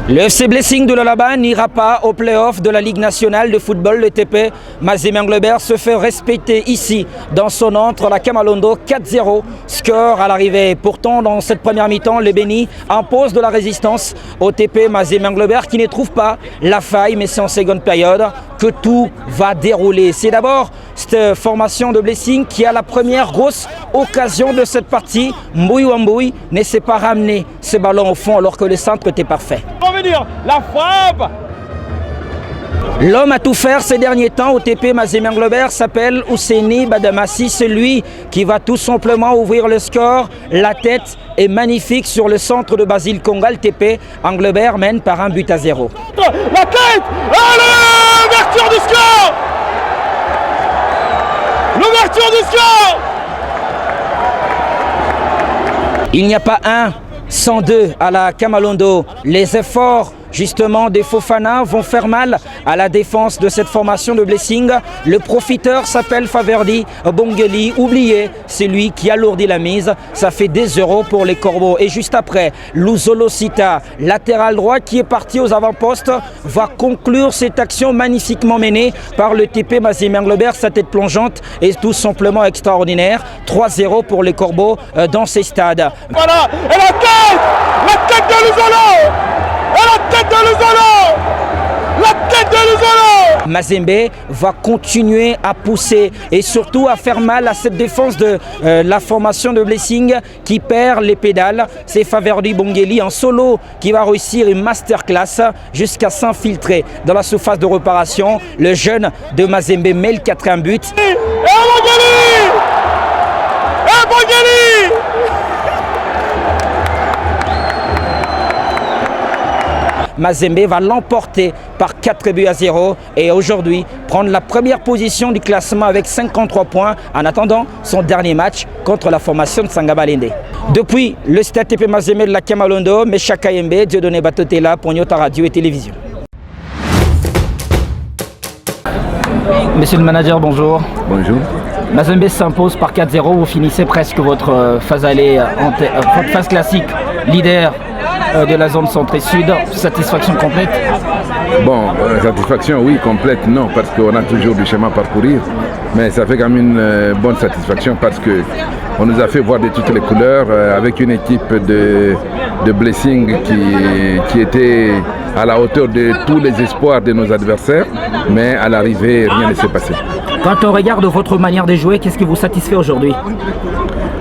Le FC Blessing de Lualaba n'ira pas au play-off de la Ligue nationale de football. Le TP Mazembe Englebert se fait respecter ici dans son entre la Kamalondo 4-0. Score à l'arrivée. Pourtant, dans cette première mi-temps, les Bénis imposent de la résistance au TP Mazembe Englebert qui ne trouve pas la faille, mais c'est en seconde période que tout va dérouler. C'est d'abord cette formation de Blessing qui a la première grosse occasion de cette partie. Mbouy Wambouy ne s'est pas ramené ce ballon au fond alors que le centre était parfait. La frappe. L'homme à tout faire ces derniers temps au TP Mazembe Englebert s'appelle Ousseini Badamassi, celui qui va tout simplement ouvrir le score. La tête est magnifique sur le centre de Basile Konga. Le TP Englebert mène par 1-0. La tête. Allez, l'ouverture du score. L'ouverture du score. Il n'y a pas un sans deux à la Kamalondo. Les efforts justement des Fofana vont faire mal à la défense de cette formation de Blessing. Le profiteur s'appelle Faverdi Bongeli. Oublié, c'est lui qui alourdit la mise. Ça fait 2-0 pour les Corbeaux. Et juste après, Luzolo Sita, latéral droit qui est parti aux avant-postes, va conclure cette action magnifiquement menée par le TP Mazembe Englebert. Sa tête plongeante est tout simplement extraordinaire. 3-0 pour les Corbeaux dans ces stades. Voilà, et la tête de Luzolo. La tête de Luzolo. La tête de Luzolo. Mazembe va continuer à pousser et surtout à faire mal à cette défense de la formation de Blessing qui perd les pédales. C'est Faverdi Bongeli en solo qui va réussir une masterclass jusqu'à s'infiltrer dans la surface de réparation. Le jeune de Mazembe met le 4e but. Et Bongeli. Et Bongeli. Mazembe va l'emporter par 4-0 et aujourd'hui prendre la première position du classement avec 53 points en attendant son dernier match contre la formation de Sangabalende. Depuis le stade TP Mazembe de la Kamalondo, Mesha Kayembe, Dieudonné Batotela pour Nyota Radio et Télévision. Monsieur le manager, bonjour. Bonjour. Mazembe s'impose par 4-0, vous finissez presque votre phase aller, votre phase classique, leader de la zone centre-sud. Satisfaction complète? Bon, satisfaction oui, complète non, parce qu'on a toujours du chemin à parcourir, mais ça fait quand même une bonne satisfaction parce qu'on nous a fait voir de toutes les couleurs avec une équipe de Blessing qui était à la hauteur de tous les espoirs de nos adversaires, mais à l'arrivée, rien ne s'est passé. Quand on regarde votre manière de jouer, qu'est-ce qui vous satisfait aujourd'hui?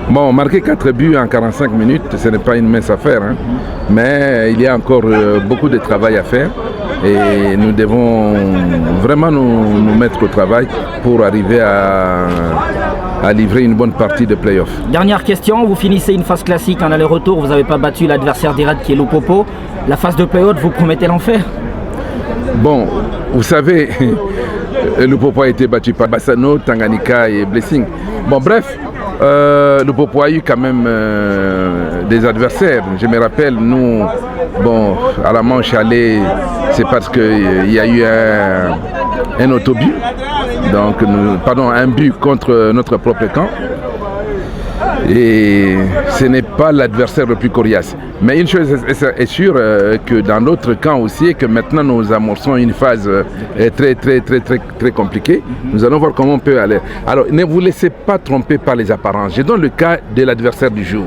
Bon, marquer 4 buts en 45 minutes, ce n'est pas une mince affaire, hein. Mais il y a encore beaucoup de travail à faire et nous devons vraiment nous mettre au travail pour arriver à livrer une bonne partie de play-off. Dernière question, vous finissez une phase classique en aller-retour, vous n'avez pas battu l'adversaire direct qui est Lupopo. La phase de play-off, vous promettez l'enfer? Bon, vous savez, Lupopo a été battu par Bassano, Tanganyika et Blessing. Bon, bref. Lupopo a eu quand même des adversaires. Je me rappelle, nous, bon, à la manche allée, c'est parce qu'il y a eu un autobus, donc un but contre notre propre camp. Et ce n'est pas l'adversaire le plus coriace. Mais une chose est sûre, que dans l'autre camp aussi, et que maintenant nous amorçons une phase très compliquée. Nous allons voir comment on peut aller. Alors ne vous laissez pas tromper par les apparences. Je donne le cas de l'adversaire du jour.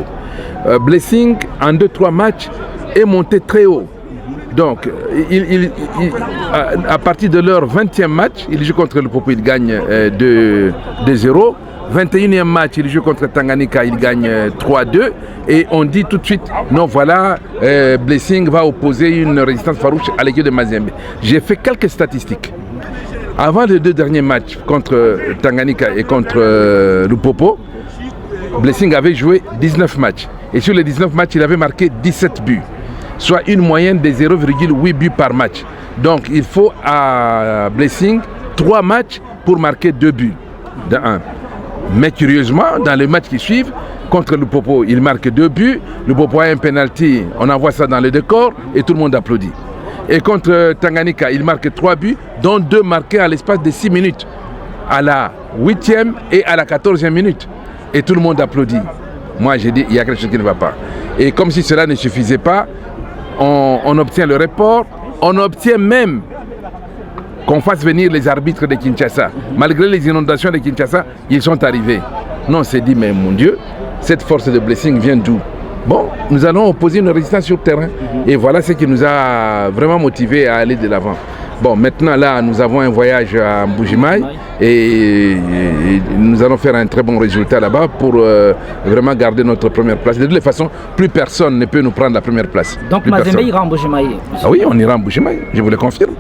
Blessing, en 2-3 matchs, est monté très haut. Donc, à partir de leur 20e match, il joue contre le Popo, il gagne 2-0. 21e match, il joue contre Tanganyika, il gagne 3-2 et on dit tout de suite, non voilà, Blessing va opposer une résistance farouche à l'équipe de Mazembe. J'ai fait quelques statistiques. Avant les 2 derniers matchs contre Tanganyika et contre Lupopo, Blessing avait joué 19 matchs et sur les 19 matchs, il avait marqué 17 buts, soit une moyenne de 0,8 buts par match. Donc il faut à Blessing 3 matchs pour marquer 2 buts de 1. Mais curieusement, dans les matchs qui suivent, contre Lupopo, il marque 2 buts. Lupopo a un penalty, on envoie ça dans le décor et tout le monde applaudit. Et contre Tanganyika, il marque 3 buts, dont 2 marqués à l'espace de 6 minutes, à la 8e et à la 14e minute. Et tout le monde applaudit. Moi, j'ai dit, il y a quelque chose qui ne va pas. Et comme si cela ne suffisait pas, on obtient le report, on obtient même qu'on fasse venir les arbitres de Kinshasa. Malgré les inondations de Kinshasa, ils sont arrivés. Nous, on s'est dit, mais mon Dieu, cette force de Blessing vient d'où? Bon, nous allons opposer une résistance sur le terrain. Et voilà ce qui nous a vraiment motivés à aller de l'avant. Bon, maintenant, là, nous avons un voyage à Mbuji-Mayi et nous allons faire un très bon résultat là-bas pour vraiment garder notre première place. De toutes les façons, plus personne ne peut nous prendre la première place. Donc Mazembe ira en Mbuji-Mayi. Ah oui, on ira en Mbuji-Mayi, je vous le confirme.